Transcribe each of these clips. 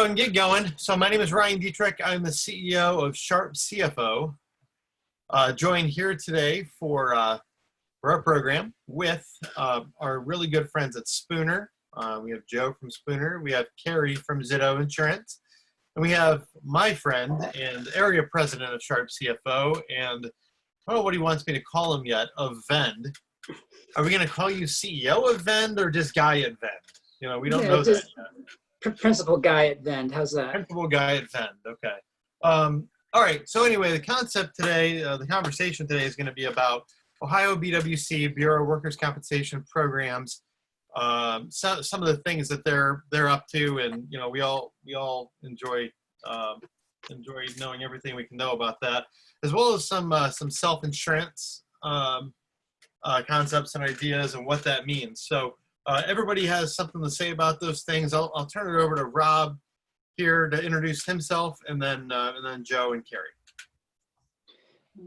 go and get going. So my name is Ryan Dietrich. I'm the CEO of SharpCFO. Joined here today for our program with our really good friends at Spooner. We have Joe from Spooner. We have Carrie from Zitto Insurance. And we have my friend and area president of SharpCFO, and I don't know what he wants me to call him yet, of Vend. Are we going to call you CEO of Vend or just guy at Vend? You know, we don't know that yet. Principal guy at Vend. How's that? Principal guy at Vend. Okay. All right. So anyway, the concept today, the conversation today is going to be about Ohio BWC, Bureau of Workers' Compensation programs, some of the things that they're up to, and you know, we all enjoy knowing everything we can know about that, as well as some self-insurance concepts and ideas and what that means. So. Everybody has something to say about those things. I'll turn it over to Rob here to introduce himself, and then Joe and Carrie.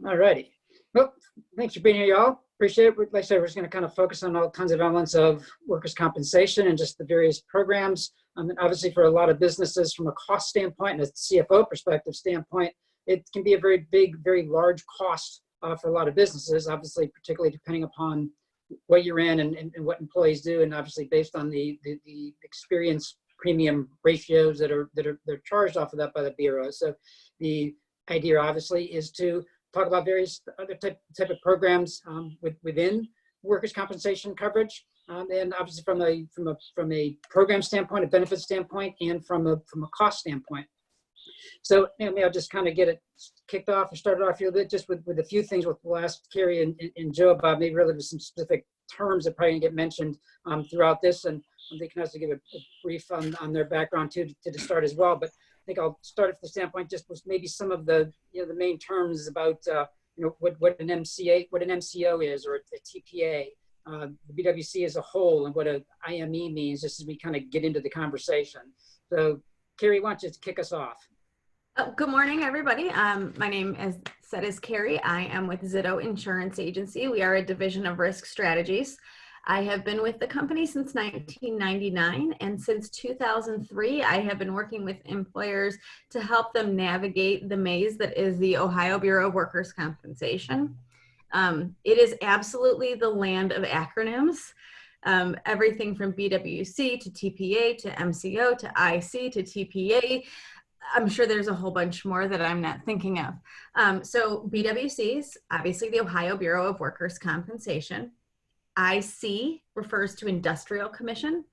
All righty. Well, thanks for being here, y'all. Appreciate it. Like I said, we're just going to kind of focus on all kinds of elements of workers' compensation and just the various programs. And obviously, for a lot of businesses, from a cost standpoint and a CFO perspective standpoint, it can be a very big, very large cost for a lot of businesses. Obviously, particularly depending upon what you're in and what employees do, and obviously based on the experience premium ratios that are charged off of that by the Bureau. So the idea obviously is to talk about various other type of programs within workers' compensation coverage, and obviously from a program standpoint, a benefit standpoint, and from a cost standpoint. So maybe I'll just kind of get it kicked off and started off a little bit just with a few things. We'll ask Carrie and Joe about maybe relative to some specific terms that probably get mentioned throughout this, and they can also give a brief on their background too to start as well. But I think I'll start from the standpoint just with maybe some of the the main terms about what an MCO is, or a TPA, the BWC as a whole, and what an IME means, just as we kind of get into the conversation. So Carrie, why don't you kick us off? Good morning, everybody. My name, as said, is Carrie. I am with Zitto Insurance Agency. We are a division of risk strategies. I have been with the company since 1999, and since 2003, I have been working with employers to help them navigate the maze that is the Ohio Bureau of Workers' Compensation. It is absolutely the land of acronyms. Everything from BWC to TPA to MCO to IC to TPA. I'm sure there's a whole bunch more that I'm not thinking of. So BWCs, obviously the Ohio Bureau of Workers' Compensation. IC refers to Industrial Commission.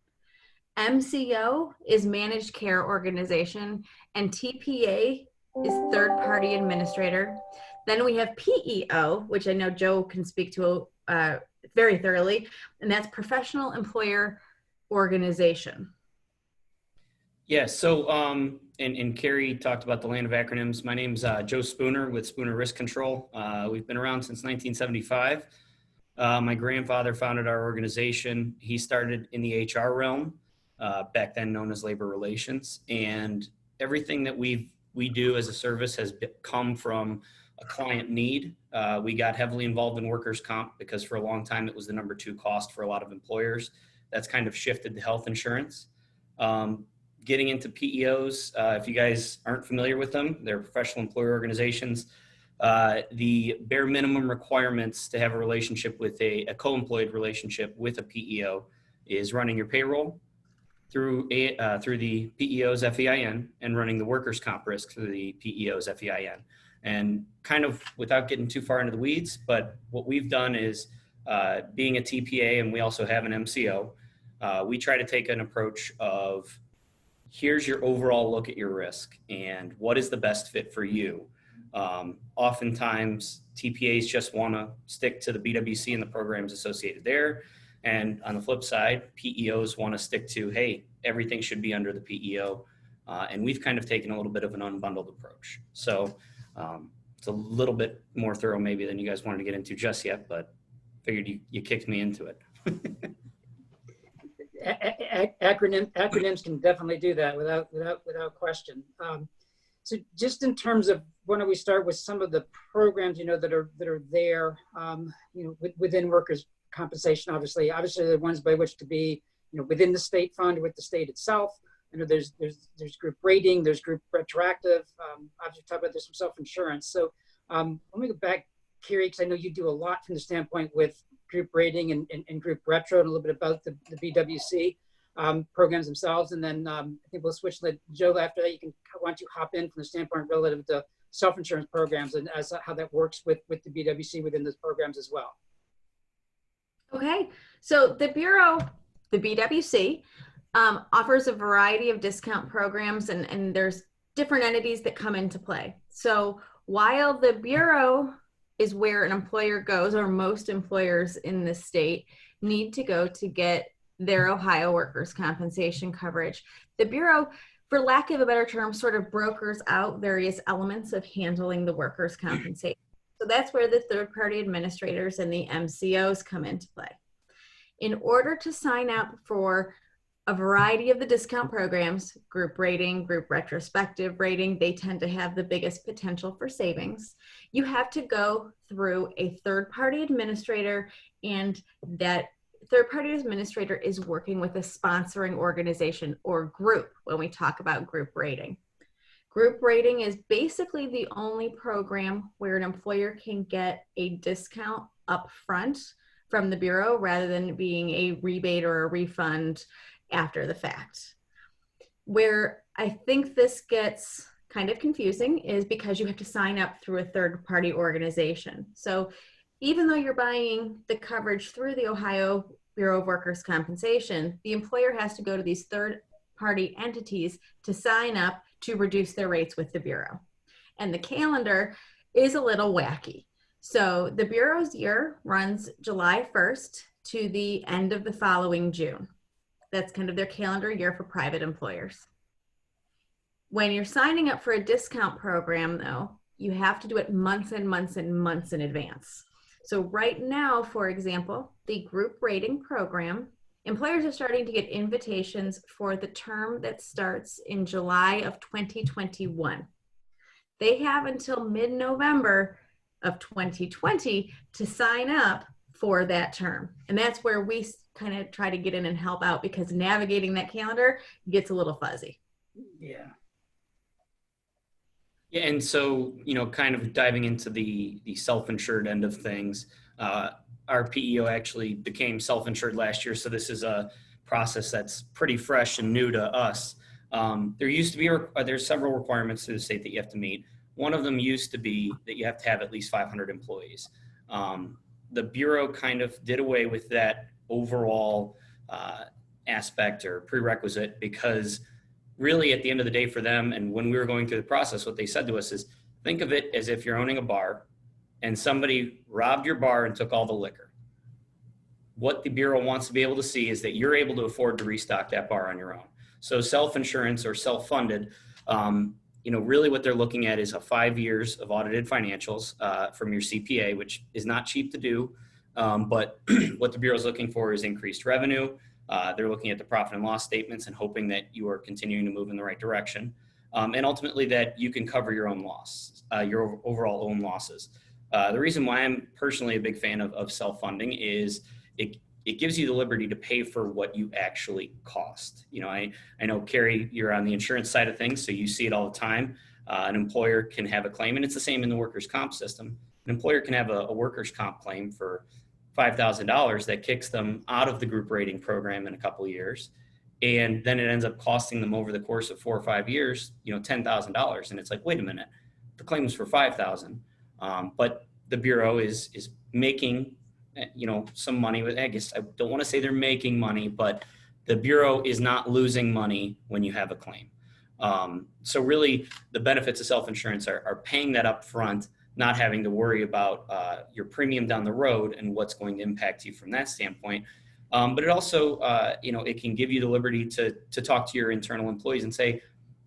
MCO is Managed Care Organization. And TPA is Third Party Administrator. Then we have PEO, which I know Joe can speak to very thoroughly, and that's Professional Employer Organization. Yeah, so, and Carrie talked about the land of acronyms. My name's Joe Spooner with Spooner Risk Control. We've been around since 1975. My grandfather founded our organization. He started in the HR realm, back then known as labor relations. And everything that we do as a service has come from a client need. We got heavily involved in workers' comp because for a long time it was the number 2 cost for a lot of employers. That's kind of shifted to health insurance. Getting into PEOs, if you guys aren't familiar with them, they're professional employer organizations. The bare minimum requirements to have a relationship with a co-employed relationship with a PEO is running your payroll through the PEO's FEIN and running the workers' comp risk through the PEO's FEIN. And kind of without getting too far into the weeds, but what we've done is being a TPA, and we also have an MCO, we try to take an approach of here's your overall look at your risk and what is the best fit for you. Oftentimes TPAs just want to stick to the BWC and the programs associated there. And on the flip side, PEOs want to stick to, hey, everything should be under the PEO. And we've kind of taken a little bit of an unbundled approach. So it's a little bit more thorough maybe than you guys wanted to get into just yet, but figured you kicked me into it. Acronyms can definitely do that without question. So just in terms of, why don't we start with some of the programs that are there within workers' compensation. Obviously the ones by which to be within the state fund with the state itself, I know there's group rating, there's group retroactive. Obviously, talk about there's some self-insurance. So let me go back, Carrie, because I know you do a lot from the standpoint with group rating and group retro, and a little bit about the BWC programs themselves. And then I think we'll switch to Joe after that. Why don't you hop in from the standpoint relative to self-insurance programs and as how that works with the BWC within those programs as well. Okay, so the Bureau, the BWC, offers a variety of discount programs, and there's different entities that come into play. So while the Bureau is where an employer goes, or most employers in the state need to go to get their Ohio workers' compensation coverage, the Bureau, for lack of a better term, sort of brokers out various elements of handling the workers' compensation. So that's where the third-party administrators and the MCOs come into play. In order to sign up for a variety of the discount programs, group rating, group retrospective rating, they tend to have the biggest potential for savings. You have to go through a third-party administrator, and that third-party administrator is working with a sponsoring organization or group when we talk about group rating. Group rating is basically the only program where an employer can get a discount up front from the Bureau rather than being a rebate or a refund after the fact. Where I think this gets kind of confusing is because you have to sign up through a third-party organization. So even though you're buying the coverage through the Ohio Bureau of Workers' Compensation, the employer has to go to these third-party entities to sign up to reduce their rates with the Bureau. And the calendar is a little wacky. So the Bureau's year runs July 1st to the end of the following June. That's kind of their calendar year for private employers. When you're signing up for a discount program, though, you have to do it months and months and months in advance. So right now, for example, the group rating program, employers are starting to get invitations for the term that starts in July of 2021. They have until mid-November of 2020 to sign up for that term. And that's where we kind of try to get in and help out, because navigating that calendar gets a little fuzzy. Yeah. Yeah, and so, kind of diving into the self-insured end of things, our PEO actually became self-insured last year. So this is a process that's pretty fresh and new to us. There used to be, there's several requirements to the state that you have to meet. One of them used to be that you have to have at least 500 employees. The Bureau kind of did away with that overall aspect or prerequisite, because really at the end of the day for them, and when we were going through the process, what they said to us is, think of it as if you're owning a bar and somebody robbed your bar and took all the liquor. What the Bureau wants to be able to see is that you're able to afford to restock that bar on your own. So self-insurance or self-funded, really what they're looking at is a 5 years of audited financials from your CPA, which is not cheap to do. But what the Bureau is looking for is increased revenue. They're looking at the profit and loss statements and hoping that you are continuing to move in the right direction. And ultimately that you can cover your own loss, your overall own losses. The reason why I'm personally a big fan of self-funding is it gives you the liberty to pay for what you actually cost. I know, Carrie, you're on the insurance side of things, so you see it all the time. An employer can have a claim, and it's the same in the workers' comp system. An employer can have a workers' comp claim for $5,000 that kicks them out of the group rating program in a couple of years. And then it ends up costing them over the course of 4 or 5 years, $10,000. And it's like, wait a minute, the claim is for $5,000. But the Bureau is making, some money with, I guess I don't want to say they're making money, but the Bureau is not losing money when you have a claim. So really the benefits of self-insurance are paying that up front, not having to worry about your premium down the road and what's going to impact you from that standpoint. But it also, it can give you the liberty to talk to your internal employees and say,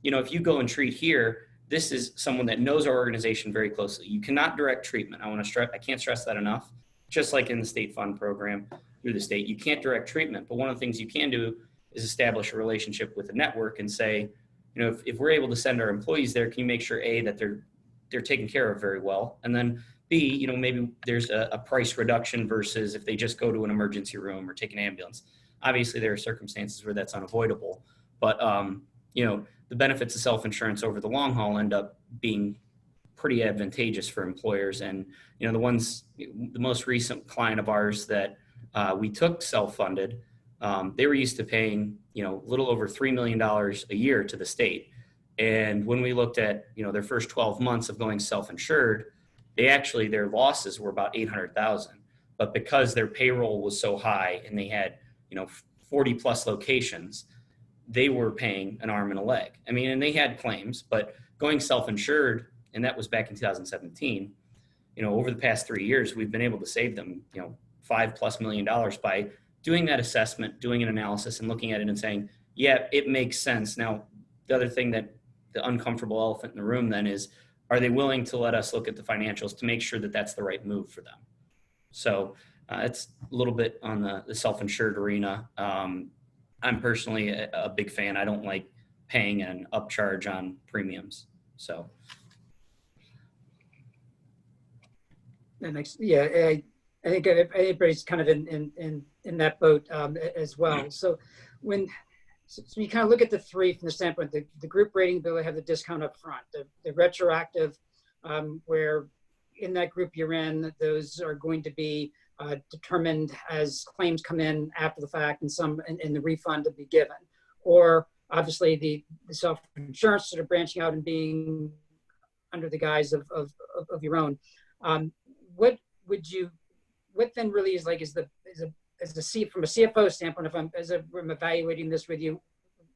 if you go and treat here, this is someone that knows our organization very closely. You cannot direct treatment. I can't stress that enough. Just like in the state fund program through the state, you can't direct treatment. But one of the things you can do is establish a relationship with the network and say, if we're able to send our employees there, can you make sure, A, that they're taken care of very well, and then B, maybe there's a price reduction versus if they just go to an emergency room or take an ambulance. Obviously, there are circumstances where that's unavoidable, but the benefits of self-insurance over the long haul end up being pretty advantageous for employers. And, the most recent client of ours that we took self-funded, they were used to paying, a little over $3 million a year to the state. And when we looked at, their first 12 months of going self-insured, their losses were about 800,000. But because their payroll was so high and they had, 40 plus locations, they were paying an arm and a leg. I mean, and they had claims, but going self-insured, and that was back in 2017, over the past 3 years, we've been able to save them, $5+ million by doing that assessment, doing an analysis and looking at it and saying, yeah, it makes sense. Now, the other thing that the uncomfortable elephant in the room then is, are they willing to let us look at the financials to make sure that that's the right move for them? So it's a little bit on the self-insured arena. I'm personally a big fan. I don't like paying an upcharge on premiums. So. That makes, yeah, I think everybody's kind of in that boat as well. So so you kind of look at the three from the standpoint, the group rating bill, they have the discount up front, the retroactive, where in that group you're in, those are going to be determined as claims come in after the fact and some in the refund to be given. Or obviously the self-insurance sort of branching out and being under the guise of your own. What then really is like, from a CFO standpoint, if I'm evaluating this with you,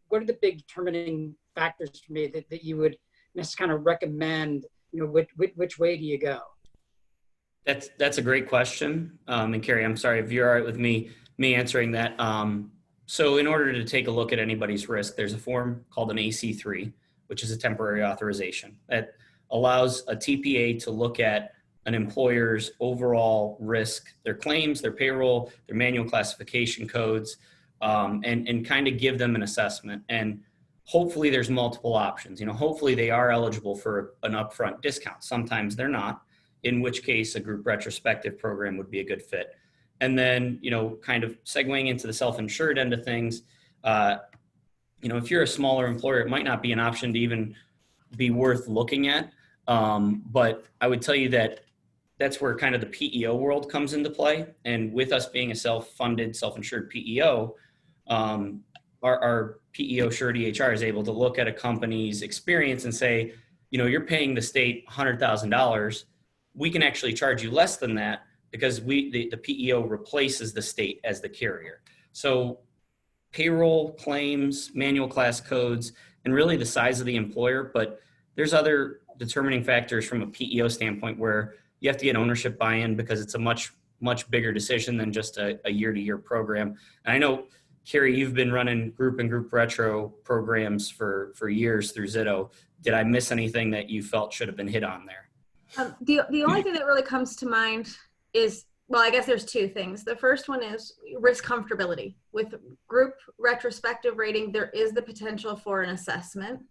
what are the big determining factors for me that you would just kind of recommend, which way do you go? That's a great question. And Carrie, I'm sorry if you're all right with me answering that. So in order to take a look at anybody's risk, there's a form called an AC3, which is a temporary authorization that allows a TPA to look at an employer's overall risk, their claims, their payroll, their manual classification codes, and kind of give them an assessment. And hopefully there's multiple options. Hopefully they are eligible for an upfront discount. Sometimes they're not, in which case a group retrospective program would be a good fit. And then, kind of segueing into the self-insured end of things, if you're a smaller employer, it might not be an option to even be worth looking at. But I would tell you that that's where kind of the PEO world comes into play. And with us being a self-funded, self-insured PEO, our PEO Surety HR is able to look at a company's experience and say, you're paying the state $100,000. We can actually charge you less than that because the PEO replaces the state as the carrier. So payroll, claims, manual class codes, and really the size of the employer. But there's other determining factors from a PEO standpoint where you have to get ownership buy-in because it's a much, much bigger decision than just a year-to-year program. And I know, Carrie, you've been running group and group retro programs for years through Zitto. Did I miss anything that you felt should have been hit on there? The only thing that really comes to mind is, well, I guess there's two things. The first one is risk comfortability. With group retrospective rating, there is the potential for an assessment.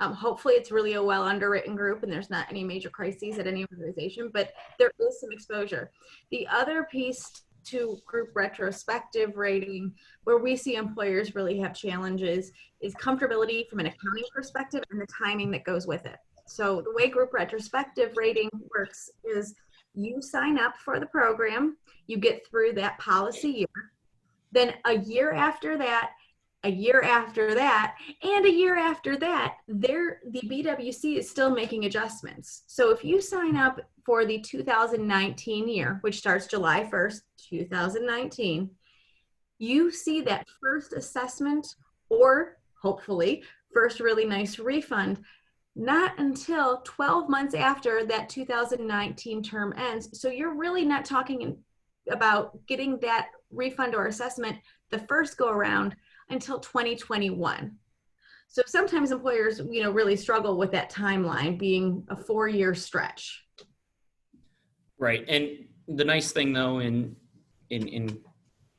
Hopefully it's really a well underwritten group and there's not any major crises at any organization, but there is some exposure. The other piece to group retrospective rating where we see employers really have challenges is comfortability from an accounting perspective and the timing that goes with it. So the way group retrospective rating works is you sign up for the program, you get through that policy year, then a year after that, a year after that, and a year after that, the BWC is still making adjustments. So if you sign up for the 2019 year, which starts July 1st, 2019, you see that first assessment or hopefully first really nice refund, not until 12 months after that 2019 term ends. So you're really not talking about getting that refund or assessment the first go around until 2021. So sometimes employers, really struggle with that timeline being a 4-year stretch. Right. And the nice thing though, in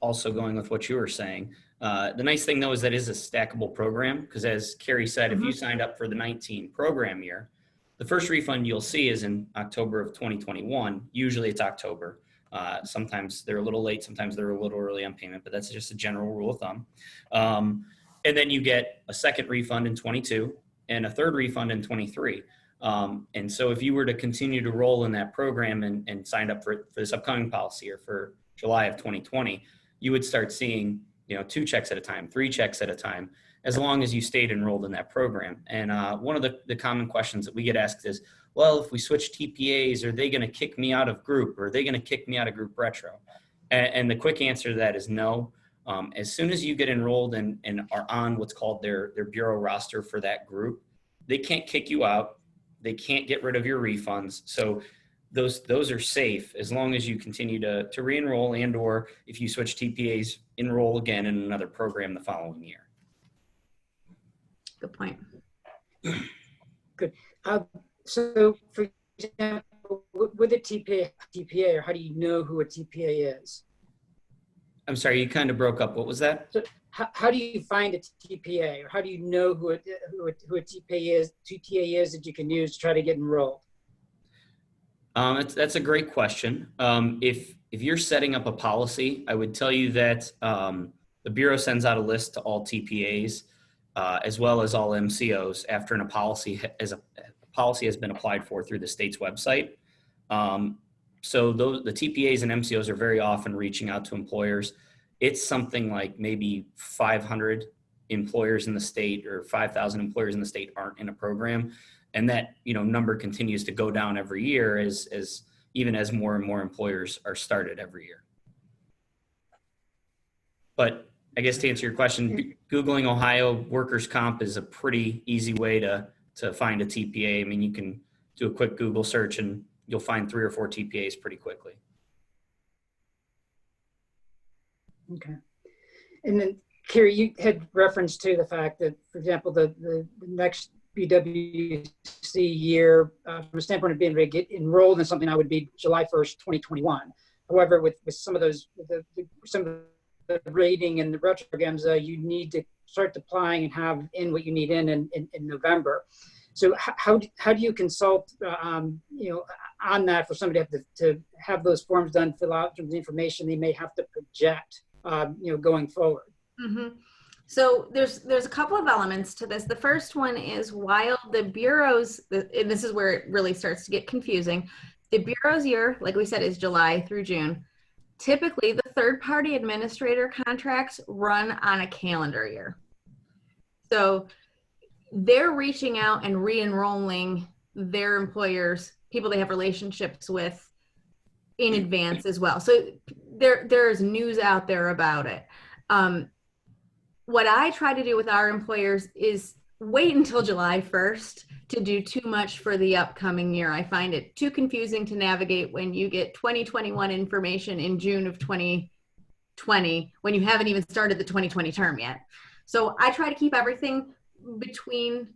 also going with what you were saying, the nice thing though is that it is a stackable program because as Carrie said, if you signed up for the 19 program year, the first refund you'll see is in October of 2021. Usually it's October. Sometimes they're a little late, sometimes they're a little early on payment, but that's just a general rule of thumb. And then you get a second refund in 22 and a third refund in 23. And so if you were to continue to roll in that program and signed up for this upcoming policy or for July of 2020, you would start seeing, 2 checks at a time, 3 checks at a time, as long as you stayed enrolled in that program. And one of the common questions that we get asked is, well, if we switch TPAs, are they going to kick me out of group? Or are they going to kick me out of group retro? And the quick answer to that is no. As soon as you get enrolled and are on what's called their bureau roster for that group, they can't kick you out. They can't get rid of your refunds. So those are safe as long as you continue to re-enroll, and or if you switch TPAs, enroll again in another program the following year. Good point. Good. So, for example, with a TPA, or how do you know who a TPA is? I'm sorry, you kind of broke up. What was that? So how do you find a TPA, or how do you know who a TPA is that you can use to try to get enrolled? That's a great question. If you're setting up a policy, I would tell you that the Bureau sends out a list to all TPAs as well as all MCOs after a policy has been applied for through the state's website. So the TPAs and MCOs are very often reaching out to employers. It's something like maybe 500 employers in the state or 5,000 employers in the state aren't in a program. And that, number continues to go down every year as more and more employers are started every year. But I guess to answer your question, Googling Ohio workers' comp is a pretty easy way to find a TPA. I mean, you can do a quick Google search and you'll find 3 or 4 TPAs pretty quickly. Okay. And then, Carrie, you had reference to the fact that, for example, the next BWC year, from a standpoint of being able to get enrolled in something, I would be July 1st, 2021. However, with some of those, some of the rating and the retro programs, you need to start applying and have in what you need in November. So how do you consult, on that for somebody to have those forms done, fill out the information they may have to project, going forward? Mm-hmm. So there's a couple of elements to this. The first one is, while the bureaus, and this is where it really starts to get confusing, the bureau's year, like we said, is July through June. Typically, the third-party administrator contracts run on a calendar year. So they're reaching out and re-enrolling their employers, people they have relationships with, in advance as well. So there's news out there about it. What I try to do with our employers is wait until July 1st to do too much for the upcoming year. I find it too confusing to navigate when you get 2021 information in June of 2020 when you haven't even started the 2020 term yet. So I try to keep everything between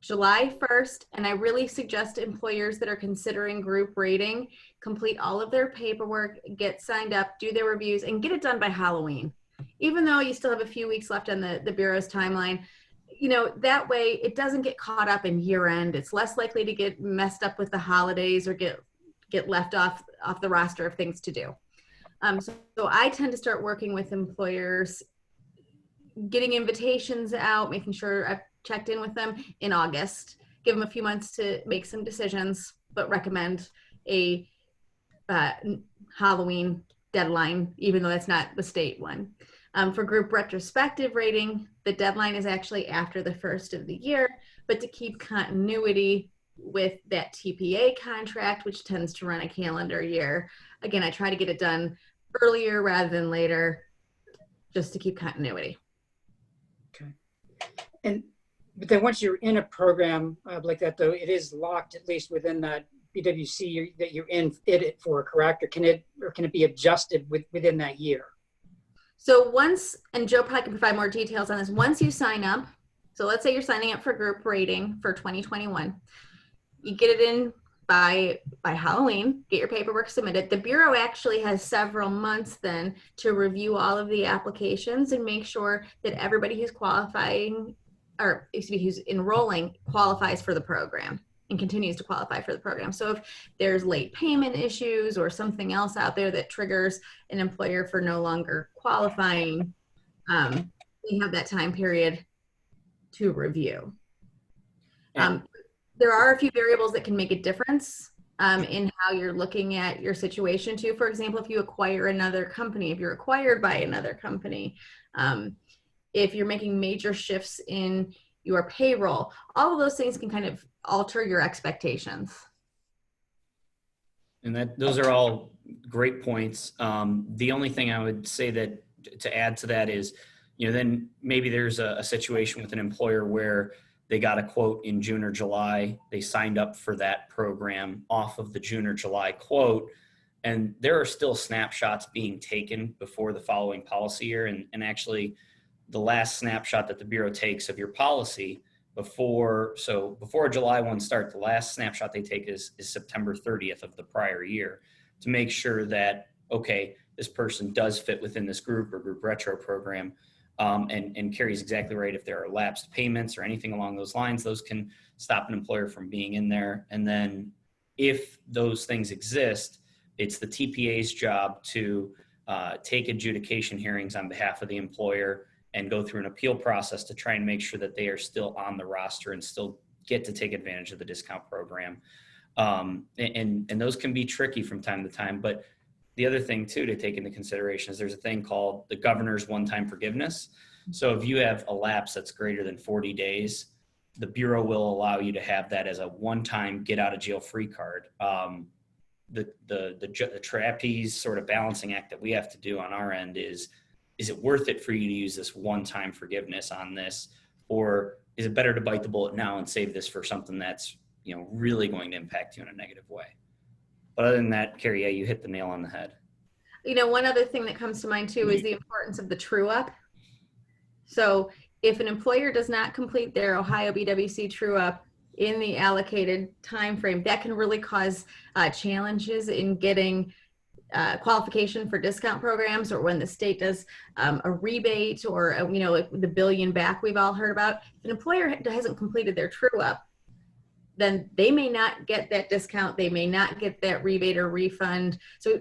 July 1st, and I really suggest employers that are considering group rating complete all of their paperwork, get signed up, do their reviews, and get it done by Halloween. Even though you still have a few weeks left on the Bureau's timeline, that way it doesn't get caught up in year end. It's less likely to get messed up with the holidays or get left off the roster of things to do. So I tend to start working with employers, getting invitations out, making sure I've checked in with them in August, give them a few months to make some decisions, but recommend a Halloween deadline, even though that's not the state one. For group retrospective rating, the deadline is actually after the first of the year, but to keep continuity with that TPA contract, which tends to run a calendar year, again, I try to get it done earlier rather than later, just to keep continuity. Okay. But then once you're in a program like that, though, it is locked, at least within that BWC that you're in it for, correct? Or can it be adjusted within that year? So once, and Joe probably can provide more details on this, once you sign up, so let's say you're signing up for group rating for 2021, you get it in by Halloween, get your paperwork submitted. The Bureau actually has several months then to review all of the applications and make sure that everybody who's qualifying, or excuse me, who's enrolling qualifies for the program and continues to qualify for the program. So if there's late payment issues or something else out there that triggers an employer for no longer qualifying, they have that time period to review. And- There are a few variables that can make a difference in how you're looking at your situation too. For example, if you acquire another company, if you're acquired by another company, if you're making major shifts in your payroll, all of those things can kind of alter your expectations. And those are all great points. The only thing I would say that to add to that is, then maybe there's a situation with an employer where they got a quote in June or July. They signed up for that program off of the June or July quote. And there are still snapshots being taken before the following policy year. And actually, the last snapshot that the Bureau takes of your policy before July 1 start, the last snapshot they take is September 30th of the prior year to make sure that, okay, this person does fit within this group or group retro program. And Carrie's exactly right. If there are lapsed payments or anything along those lines, those can stop an employer from being in there. And then if those things exist, it's the TPA's job to take adjudication hearings on behalf of the employer and go through an appeal process to try and make sure that they are still on the roster and still get to take advantage of the discount program. And those can be tricky from time to time. But the other thing too to take into consideration is there's a thing called the governor's one-time forgiveness. So if you have a lapse that's greater than 40 days, the Bureau will allow you to have that as a one-time get out of jail free card. The trapeze sort of balancing act that we have to do on our end is it worth it for you to use this one-time forgiveness on this, or is it better to bite the bullet now and save this for something that's really going to impact you in a negative way? But other than that, Carrie, yeah, you hit the nail on the head. One other thing that comes to mind too is the importance of the true up. So if an employer does not complete their Ohio BWC true up in the allocated time frame, that can really cause challenges in getting qualification for discount programs, or when the state does a rebate, or the billion back we've all heard about. If an employer hasn't completed their true up, then they may not get that discount. They may not get that rebate or refund. So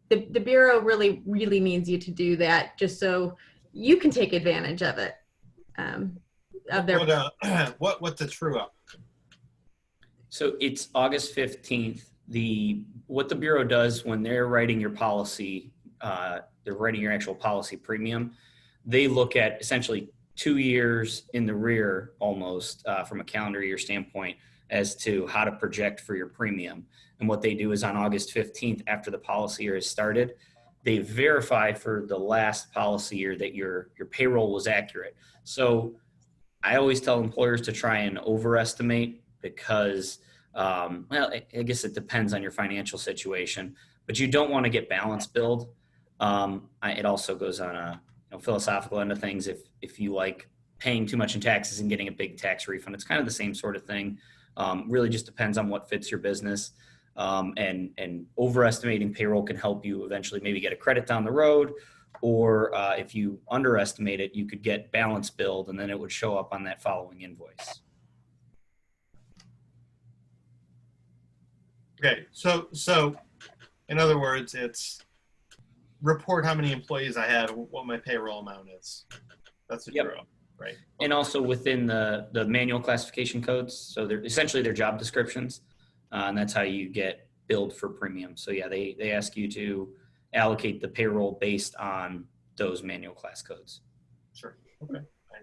the Bureau really needs you to do that, just so you can take advantage of it. What's a true up? So it's August 15th. What the Bureau does when they're writing your policy, they're writing your actual policy premium, they look at essentially 2 years in the rear almost from a calendar year standpoint as to how to project for your premium. And what they do is on August 15th, after the policy year has started, they verify for the last policy year that your payroll was accurate. So I always tell employers to try and overestimate because, I guess it depends on your financial situation, but you don't want to get balance billed. It also goes on a philosophical end of things. If you like paying too much in taxes and getting a big tax refund, it's kind of the same sort of thing. Really just depends on what fits your business. And overestimating payroll can help you eventually maybe get a credit down the road, or if you underestimate it, you could get balance billed and then it would show up on that following invoice. Okay, so in other words, it's report how many employees I have, what my payroll amount is. That's a Bureau, right? And also within the manual classification codes, so they're essentially their job descriptions, and that's how you get billed for premium. So yeah, they ask you to allocate the payroll based on those manual class codes. Sure. Okay. I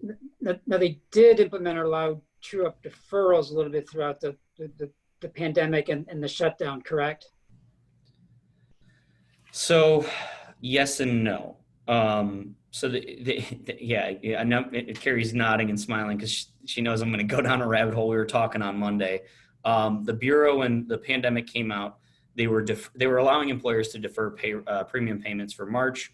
understand. Now they did implement or allow true up deferrals a little bit throughout the pandemic and the shutdown, correct? So yes and no. So I know Carrie's nodding and smiling because she knows I'm going to go down a rabbit hole. We were talking on Monday. The Bureau, when the pandemic came out, they were allowing employers to defer premium payments for March,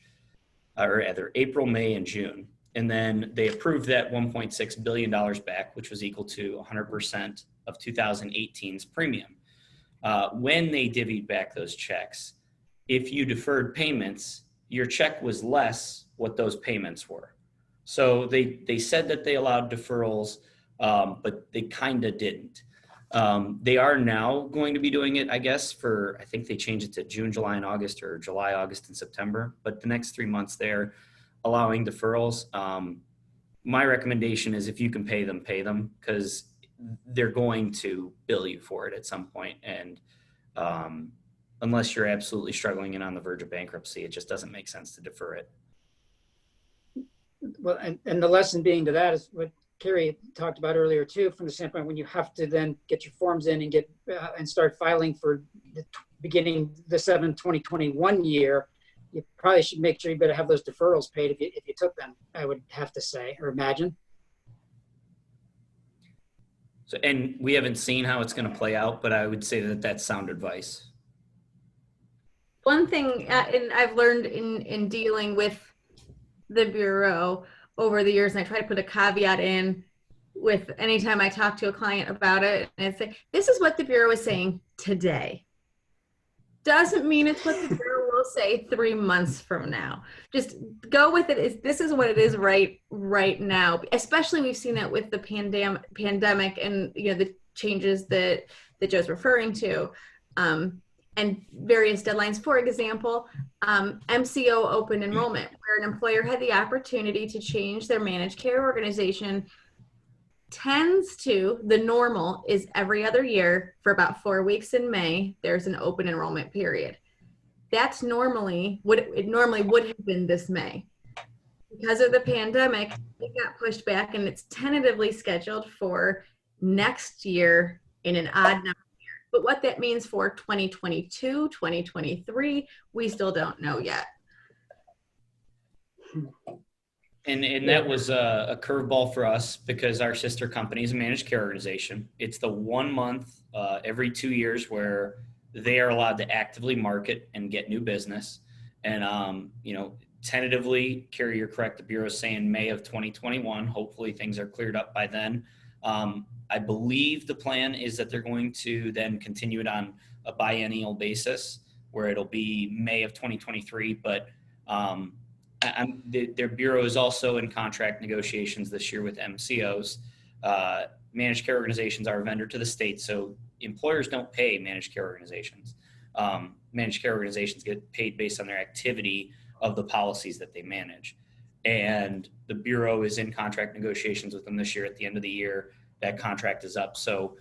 or either April, May, and June. And then they approved that $1.6 billion back, which was equal to 100% of 2018's premium. When they divvied back those checks, if you deferred payments, your check was less what those payments were. So they said that they allowed deferrals, but they kind of didn't. They are now going to be doing it, I guess, I think they changed it to June, July, and August, or July, August, and September. But the next 3 months they're allowing deferrals. My recommendation is if you can pay them, because they're going to bill you for it at some point. And unless you're absolutely struggling and on the verge of bankruptcy, it just doesn't make sense to defer it. Well, and the lesson being to that is what Carrie talked about earlier too, from the standpoint when you have to then get your forms in and get and start filing for the beginning the 2021 year, you probably should make sure you better have those deferrals paid if you took them, I would have to say or imagine. So, and we haven't seen how it's going to play out, but I would say that that's sound advice. One thing, and I've learned in dealing with the Bureau over the years, and I try to put a caveat in with anytime I talk to a client about it, and I say, this is what the Bureau is saying today. Doesn't mean it's what the Bureau will say 3 months from now. Just go with it. This is what it is right now. Especially we've seen that with the pandemic and the changes that Joe's referring to, and various deadlines. For example, MCO open enrollment, where an employer had the opportunity to change their managed care organization. The normal is every other year for about 4 weeks in May, there's an open enrollment period. That's normally what it normally would have been this May. Because of the pandemic, it got pushed back and it's tentatively scheduled for next year in an odd number year. But what that means for 2022, 2023, we still don't know yet. And that was a curveball for us because our sister company is a managed care organization. It's the 1 month every 2 years where they are allowed to actively market and get new business. And, tentatively, Carrie, you're correct. The Bureau is saying May of 2021. Hopefully things are cleared up by then. I believe the plan is that they're going to then continue it on a biennial basis where it'll be May of 2023. But their Bureau is also in contract negotiations this year with MCOs. Managed care organizations are a vendor to the state, so employers don't pay managed care organizations. Managed care organizations get paid based on their activity of the policies that they manage. And the Bureau is in contract negotiations with them this year. At the end of the year, that contract is up. So,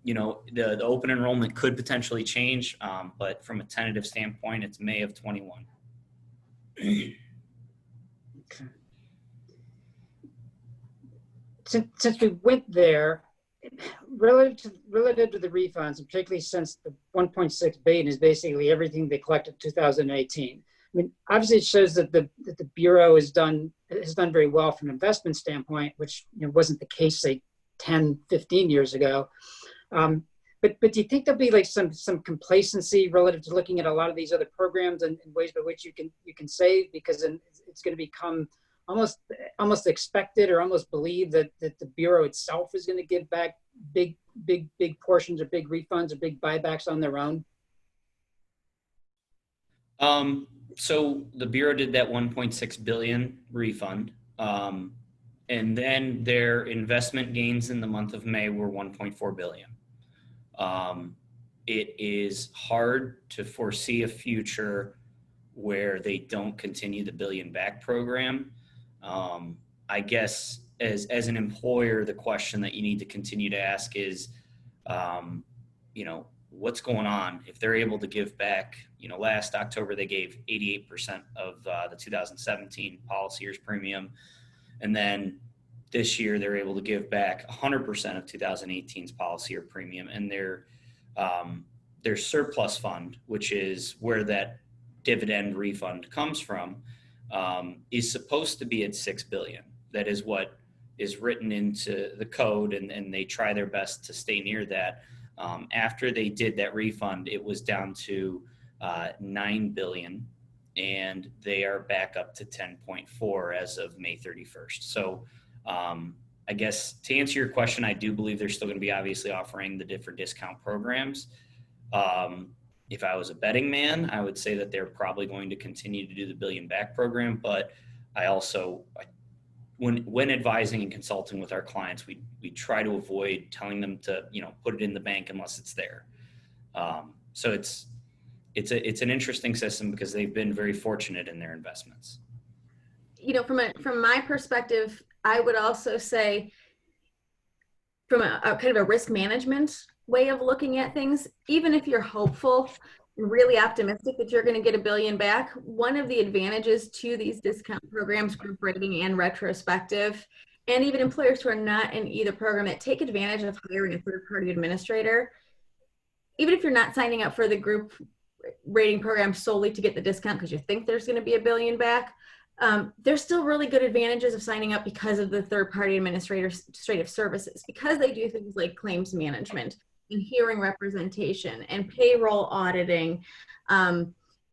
the open enrollment could potentially change, but from a tentative standpoint, it's May of 21. Okay. Since we went there, relative to the refunds, and particularly since the 1.6 billion is basically everything they collected in 2018. I mean, obviously it shows that the Bureau has done very well from an investment standpoint, which wasn't the case, say, 10, 15 years ago. But do you think there'll be like some complacency relative to looking at a lot of these other programs and ways by which you can save, because it's going to become almost expected or almost believed that the Bureau itself is going to give back big portions or big refunds or big buybacks on their own? So the Bureau did that 1.6 billion refund. And then their investment gains in the month of May were 1.4 billion. It is hard to foresee a future where they don't continue the billion back program. I guess as an employer, the question that you need to continue to ask is, what's going on? If they're able to give back, last October, they gave 88% of the 2017 policy year's premium. And then this year, they're able to give back 100% of 2018's policy year premium. And their surplus fund, which is where that dividend refund comes from, is supposed to be at $6 billion. That is what is written into the code, and they try their best to stay near that. After they did that refund, it was down to $9 billion, and they are back up to 10.4 as of May 31st. So I guess to answer your question, I do believe they're still going to be obviously offering the different discount programs. If I was a betting man, I would say that they're probably going to continue to do the billion back program. But I also, when advising and consulting with our clients, we try to avoid telling them to, put it in the bank unless it's there. So it's an interesting system because they've been very fortunate in their investments. from my perspective, I would also say from a kind of a risk management way of looking at things, even if you're hopeful and really optimistic that you're going to get $1 billion back, one of the advantages to these discount programs, group rating and retrospective, and even employers who are not in either program that take advantage of hiring a third-party administrator, even if you're not signing up for the group rating program solely to get the discount because you think there's going to be $1 billion back, there's still really good advantages of signing up because of the third-party administrative services, because they do things like claims management and hearing representation and payroll auditing,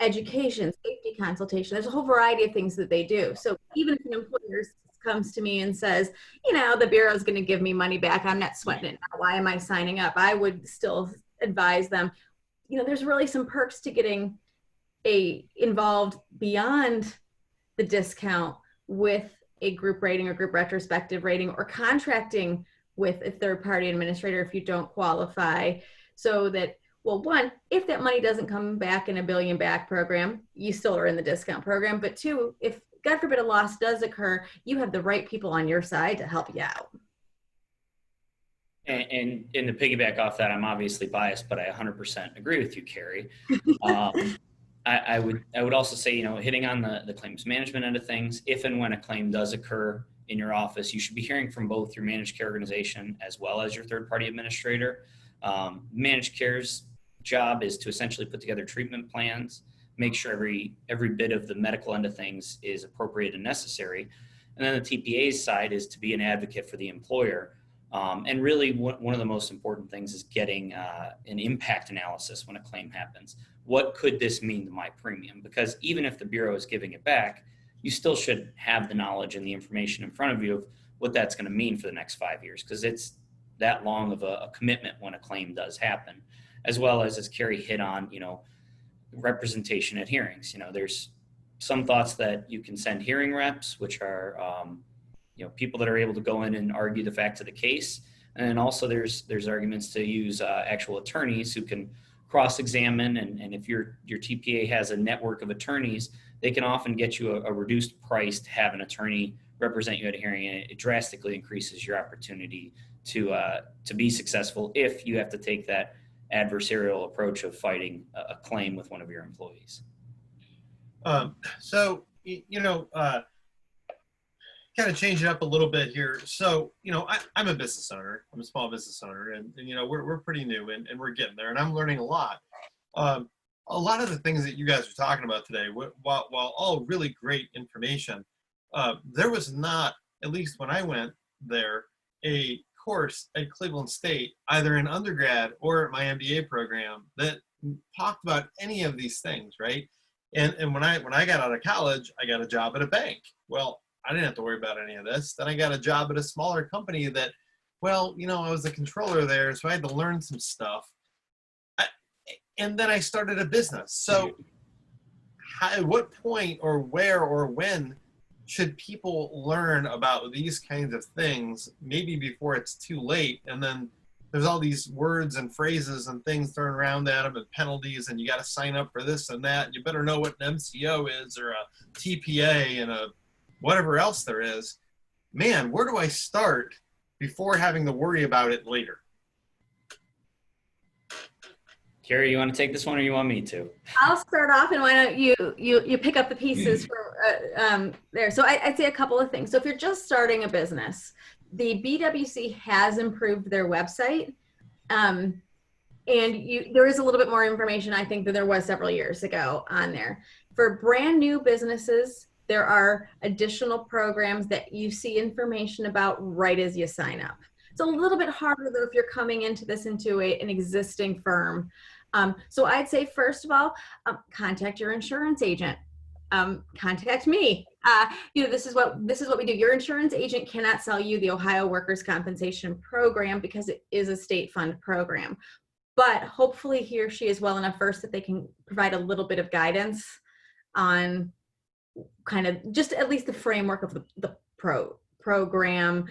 education, safety consultation. There's a whole variety of things that they do. So even if an employer comes to me and says, the Bureau is going to give me money back, I'm not sweating it now, why am I signing up? I would still advise them, there's really some perks to getting involved beyond the discount with a group rating or group retrospective rating, or contracting with a third-party administrator if you don't qualify, so that, well, one, if that money doesn't come back in $1 billion back program, you still are in the discount program. But two, if God forbid a loss does occur, you have the right people on your side to help you out. And to piggyback off that, I'm obviously biased, but I 100% agree with you, Carrie. I would also say, hitting on the claims management end of things, if and when a claim does occur in your office, you should be hearing from both your managed care organization as well as your third-party administrator. Managed care's job is to essentially put together treatment plans, make sure every bit of the medical end of things is appropriate and necessary. And then the TPA's side is to be an advocate for the employer. And really one of the most important things is getting an impact analysis when a claim happens. What could this mean to my premium? Because even if the Bureau is giving it back, you still should have the knowledge and the information in front of you of what that's going to mean for the next 5 years, because it's that long of a commitment when a claim does happen, as well as Carrie hit on, representation at hearings. There's some thoughts that you can send hearing reps, which are, people that are able to go in and argue the facts of the case. And then also there's arguments to use actual attorneys who can cross-examine. And if your TPA has a network of attorneys, they can often get you a reduced price to have an attorney represent you at a hearing, and it drastically increases your opportunity to be successful if you have to take that adversarial approach of fighting a claim with one of your employees. Kind of change it up a little bit here. So, I'm a business owner. I'm a small business owner, and we're pretty new and we're getting there, and I'm learning a lot. A lot of the things that you guys are talking about today, while all really great information, there was not, at least when I went there, a course at Cleveland State, either in undergrad or at my MBA program, that talked about any of these things, right? And when I got out of college, I got a job at a bank. Well, I didn't have to worry about any of this. Then I got a job at a smaller company that, I was a controller there, so I had to learn some stuff. And then I started a business. So at what point or where or when should people learn about these kinds of things, maybe before it's too late? And then there's all these words and phrases and things thrown around at them and penalties, and you got to sign up for this and that. And you better know what an MCO is, or a TPA, and a whatever else there is. Man, where do I start before having to worry about it later? Carrie, you want to take this one, or you want me to? I'll start off, and why don't you pick up the pieces for there. So I'd say a couple of things. So if you're just starting a business, the BWC has improved their website. And there is a little bit more information, I think, than there was several years ago on there. For brand new businesses, there are additional programs that you see information about right as you sign up. It's a little bit harder though if you're coming into this into an existing firm. So I'd say, first of all, contact your insurance agent. Contact me. This is what we do. Your insurance agent cannot sell you the Ohio Workers' Compensation Program because it is a state fund program. But hopefully he or she is well enough versed that they can provide a little bit of guidance on kind of just at least the framework of the program,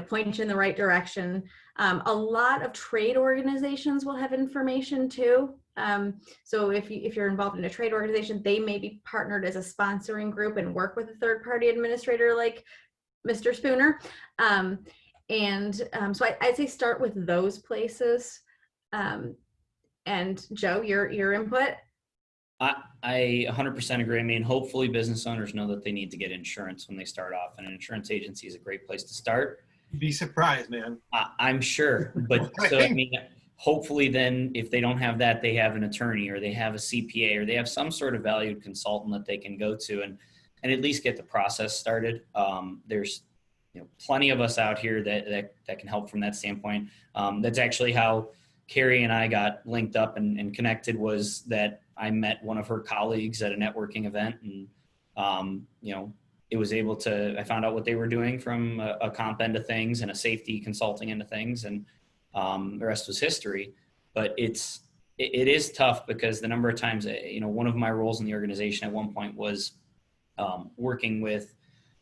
point you in the right direction. A lot of trade organizations will have information too. So if you're involved in a trade organization, they may be partnered as a sponsoring group and work with a third-party administrator like Mr. Spooner. So I'd say start with those places. And Joe, your input? I 100% agree. I mean, hopefully business owners know that they need to get insurance when they start off, and an insurance agency is a great place to start. You'd be surprised, man. I'm sure, but so I mean, hopefully then if they don't have that, they have an attorney or they have a CPA or they have some sort of valued consultant that they can go to and at least get the process started. There's plenty of us out here that can help from that standpoint. That's actually how Carrie and I got linked up and connected, was that I met one of her colleagues at a networking event, and I found out what they were doing from a comp end of things and a safety consulting end of things, and the rest was history. But it is tough because the number of times, one of my roles in the organization at one point was working with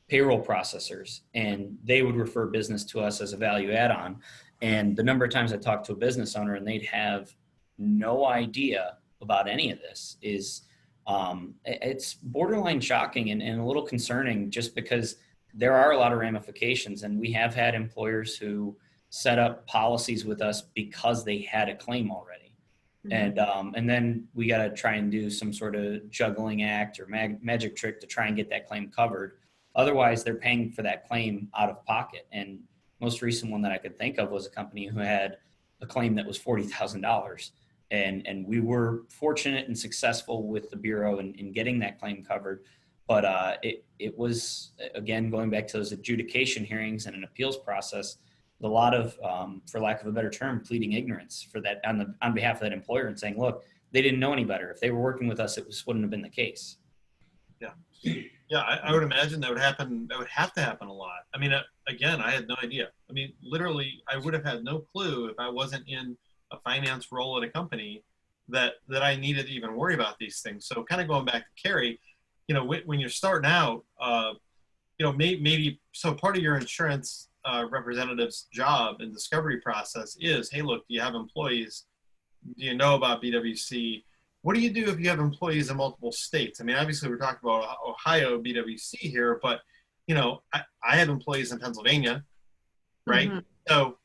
payroll processors, and they would refer business to us as a value add-on. And the number of times I talked to a business owner and they'd have no idea about any of this is it's borderline shocking and a little concerning, just because there are a lot of ramifications. And we have had employers who set up policies with us because they had a claim already. Mm-hmm. And then we got to try and do some sort of juggling act or magic trick to try and get that claim covered. Otherwise, they're paying for that claim out of pocket. And most recent one that I could think of was a company who had a claim that was $40,000. And we were fortunate and successful with the Bureau in getting that claim covered. But it was, again, going back to those adjudication hearings and an appeals process, a lot of, for lack of a better term, pleading ignorance for that on behalf of that employer and saying, look, they didn't know any better. If they were working with us, wouldn't have been the case. Yeah. Yeah, I would imagine that would happen. That would have to happen a lot. I mean, again, I had no idea. I mean, literally, I would have had no clue if I wasn't in a finance role at a company that I needed to even worry about these things. So kind of going back to Carrie, when you're starting out, maybe so part of your insurance representative's job and discovery process is, hey, look, do you have employees? Do you know about BWC? What do you do if you have employees in multiple states? I mean, obviously we're talking about Ohio BWC here, but I have employees in Pennsylvania, right? Mm-hmm. So,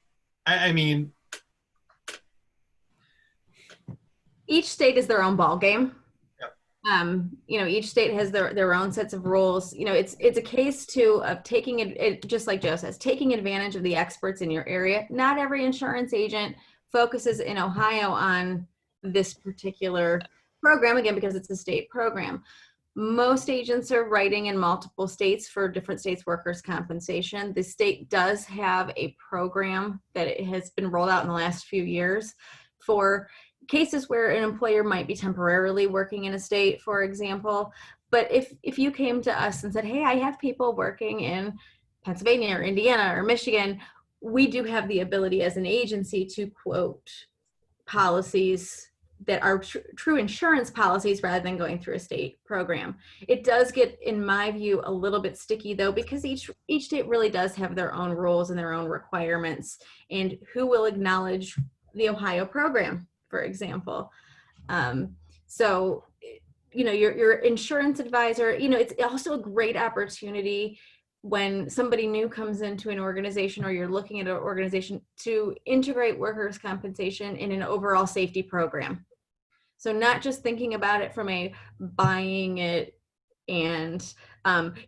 I mean, each state is their own ball game. Yep. Each state has their own sets of rules. It's a case too of taking it, just like Joe says, taking advantage of the experts in your area. Not every insurance agent focuses in Ohio on this particular program, again, because it's a state program. Most agents are writing in multiple states for different states' workers' compensation. The state does have a program that it has been rolled out in the last few years for cases where an employer might be temporarily working in a state, for example. But if you came to us and said, hey, I have people working in Pennsylvania or Indiana or Michigan, we do have the ability as an agency to quote policies that are true insurance policies rather than going through a state program. It does get, in my view, a little bit sticky though, because each state really does have their own rules and their own requirements, and who will acknowledge the Ohio program, for example. So, your insurance advisor, it's also a great opportunity when somebody new comes into an organization, or you're looking at an organization, to integrate workers' compensation in an overall safety program. So not just thinking about it from a buying it and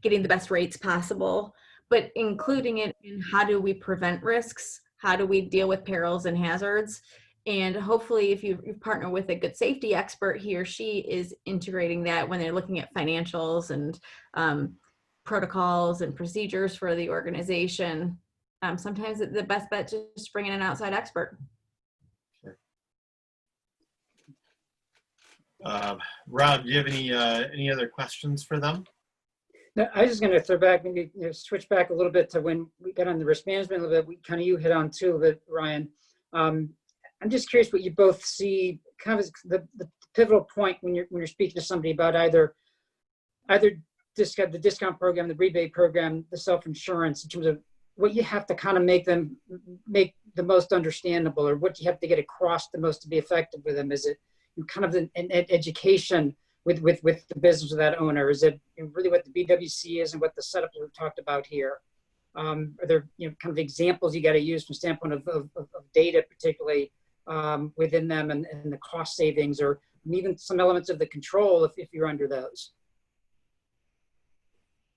getting the best rates possible, but including it in how do we prevent risks? How do we deal with perils and hazards? And hopefully if you partner with a good safety expert, he or she is integrating that when they're looking at financials and protocols and procedures for the organization. Sometimes the best bet is just bring in an outside expert. Rob, do you have any other questions for them? No, I was just going to throw back, maybe switch back a little bit to when we got on the risk management a little bit. You hit on too a bit, Ryan. I'm just curious what you both see kind of as the pivotal point when you're speaking to somebody about either the discount program, the rebate program, the self-insurance, in terms of what you have to kind of make the most understandable, or what you have to get across the most to be effective with them? Is it kind of an education with the business of that owner? Is it really what the BWC is and what the setup we've talked about here? Are there kind of examples you got to use from the standpoint of data, particularly within them, and the cost savings, or even some elements of the control if you're under those?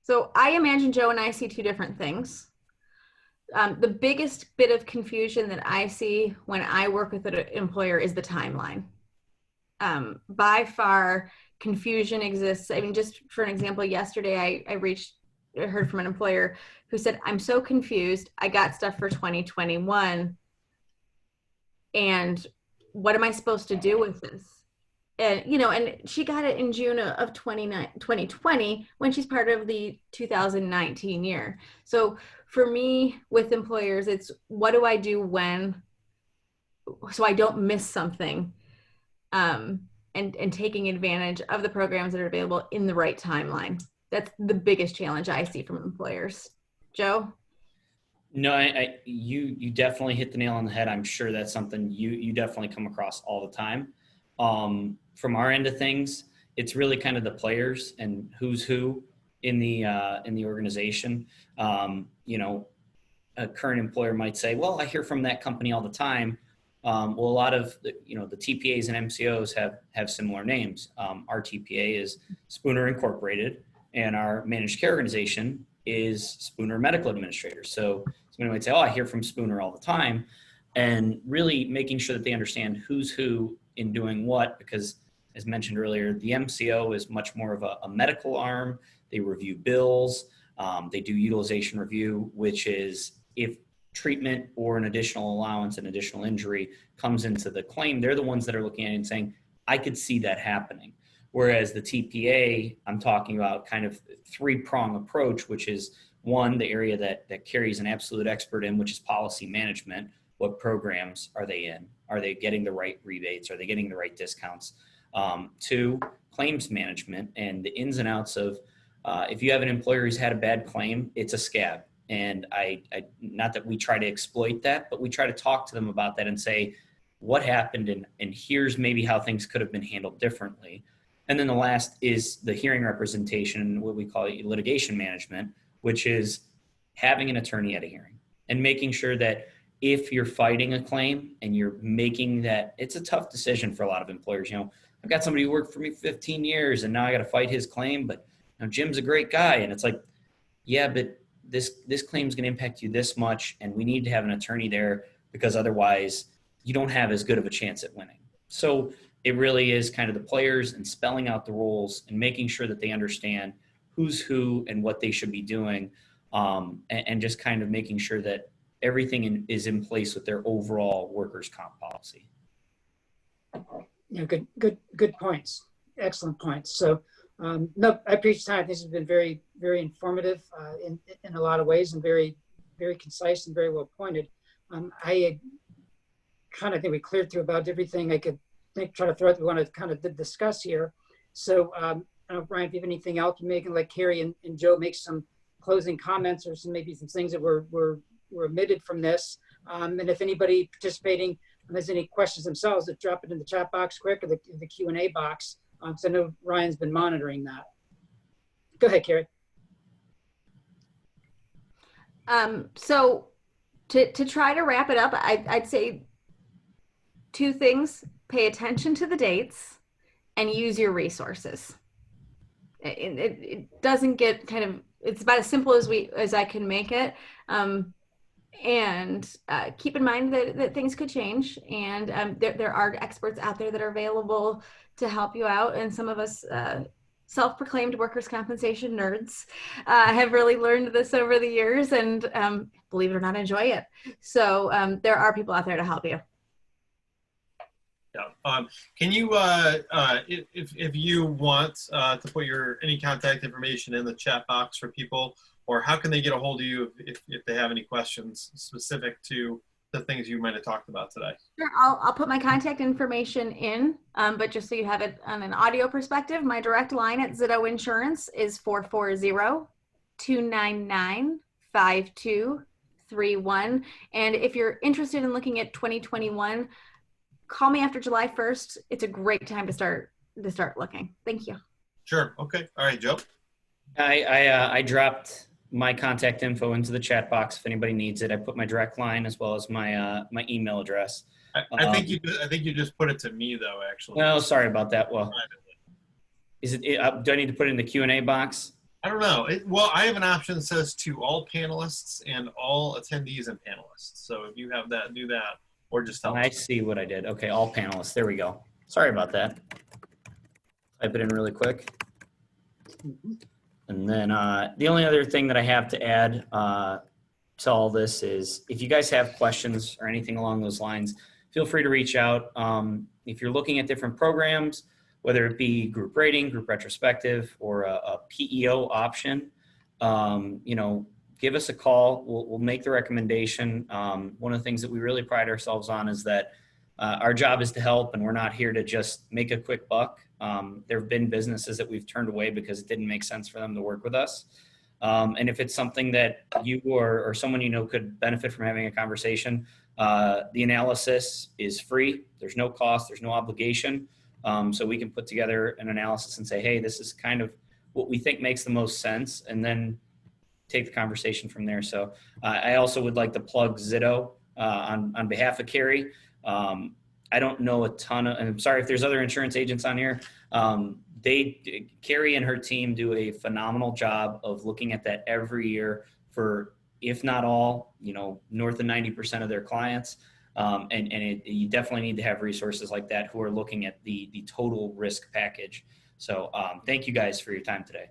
So I imagine Joe and I see two different things. The biggest bit of confusion that I see when I work with an employer is the timeline. By far, confusion exists. I mean, just for an example, yesterday I heard from an employer who said, "I'm so confused. I got stuff for 2021. And what am I supposed to do with this?" And, and she got it in June of 2020 when she's part of the 2019 year. So for me, with employers, it's what do I do when, so I don't miss something, and taking advantage of the programs that are available in the right timeline. That's the biggest challenge I see from employers. Joe? No, you definitely hit the nail on the head. I'm sure that's something you definitely come across all the time. From our end of things, it's really kind of the players and who's who in the organization. A current employer might say, "Well, I hear from that company all the time." Well, a lot of the TPAs and MCOs have similar names. Our TPA is Spooner Incorporated, and our managed care organization is Spooner Medical Administrators. So somebody might say, "Oh, I hear from Spooner all the time," and really making sure that they understand who's who in doing what, because as mentioned earlier, the MCO is much more of a medical arm. They review bills. They do utilization review, which is if treatment or an additional allowance, an additional injury comes into the claim, they're the ones that are looking at it and saying, "I could see that happening." Whereas the TPA, I'm talking about kind of three-prong approach, which is one, the area that Carrie's an absolute expert in, which is policy management. What programs are they in? Are they getting the right rebates? Are they getting the right discounts? Two, claims management and the ins and outs of if you have an employer who's had a bad claim, it's a scab. And I not that we try to exploit that, but we try to talk to them about that and say, what happened, and here's maybe how things could have been handled differently. And then the last is the hearing representation, what we call litigation management, which is having an attorney at a hearing and making sure that if you're fighting a claim and you're making that, it's a tough decision for a lot of employers. I've got somebody who worked for me 15 years and now I got to fight his claim, but Jim's a great guy. And it's like, yeah, but this claim is going to impact you this much, and we need to have an attorney there because otherwise you don't have as good of a chance at winning. So it really is kind of the players and spelling out the roles and making sure that they understand who's who and what they should be doing, and just kind of making sure that everything is in place with their overall workers' comp policy. Good points. Excellent points. So, no, I appreciate your time. This has been very, very informative in a lot of ways, and very, very concise and very well pointed. I kind of think we cleared through about everything I could try to throw out that we want to kind of discuss here. So, I don't know, Brian, if you have anything else, you can let Carrie and Joe make some closing comments, or maybe some things that were omitted from this. And if anybody participating has any questions themselves, that drop it in the chat box quick, or the Q&A box. So I know Ryan's been monitoring that. Go ahead, Carrie. So to try to wrap it up, I'd say two things: pay attention to the dates and use your resources. It doesn't get it's about as simple as I can make it. And keep in mind that things could change, and there are experts out there that are available to help you out. And some of us self-proclaimed workers' compensation nerds have really learned this over the years, and believe it or not, enjoy it. So there are people out there to help you. Yeah. Can you, if you want to put any contact information in the chat box for people, or how can they get a hold of you if they have any questions specific to the things you might have talked about today? Sure, I'll put my contact information in, but just so you have it on an audio perspective, my direct line at Zitto Insurance is 440-299-5231. And if you're interested in looking at 2021, call me after July 1st. It's a great time to start looking. Thank you. Sure. Okay. All right, Joe. I dropped my contact info into the chat box if anybody needs it. I put my direct line as well as my my email address. I think you just put it to me though, actually. No, sorry about that. Well, is it? Do I need to put it in the Q&A box? I don't know. Well, I have an option that says to all panelists and all attendees and panelists. So if you have that, do that, or just tell I us. see what I did. Okay, all panelists. There we go. Sorry about that. Type it in really quick. And then the only other thing that I have to add to all this is if you guys have questions or anything along those lines, feel free to reach out. If you're looking at different programs, whether it be group rating, group retrospective, or a PEO option, you know, give us a call. We'll make the recommendation. One of the things that we really pride ourselves on is that our job is to help, and we're not here to just make a quick buck. There have been businesses that we've turned away because it didn't make sense for them to work with us. And if it's something that you or someone you know could benefit from having a conversation, the analysis is free. There's no cost. There's no obligation. So we can put together an analysis and say, hey, this is kind of what we think makes the most sense, and then take the conversation from there. So I also would like to plug Zitto on behalf of Carrie. I don't know a ton of, and I'm sorry if there's other insurance agents on here. Carrie and her team do a phenomenal job of looking at that every year for, if not all, you know, north of 90% of their clients. You definitely need to have resources like that who are looking at the total risk package. So thank you guys for your time today.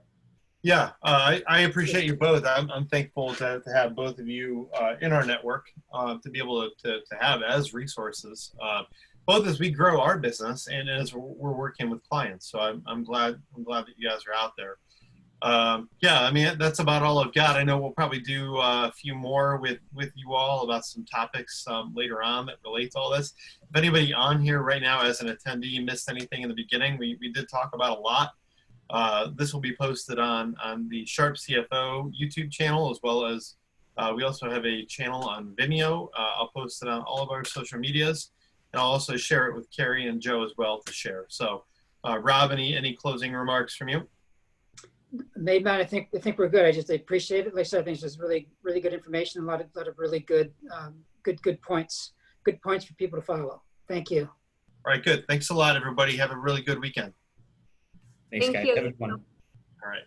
Yeah, I appreciate you both. I'm thankful to have both of you in our network to be able to have as resources, both as we grow our business and as we're working with clients. So I'm glad that you guys are out there. Yeah, I mean, that's about all I've got. I know we'll probably do a few more with you all about some topics later on that relate to all this. If anybody on here right now as an attendee missed anything in the beginning, we did talk about a lot. This will be posted on the SharpCFO YouTube channel, as well as we also have a channel on Vimeo. I'll post it on all of our social medias, and I'll also share it with Carrie and Joe as well to share. So, Rob, any closing remarks from you? Maybe I think we're good. I just appreciate it. Like I said, I think it's just really good information, a lot of really good points for people to follow. Thank you. All right, good. Thanks a lot, everybody. Have a really good weekend. Thanks, guys. you. Have a good one. All right.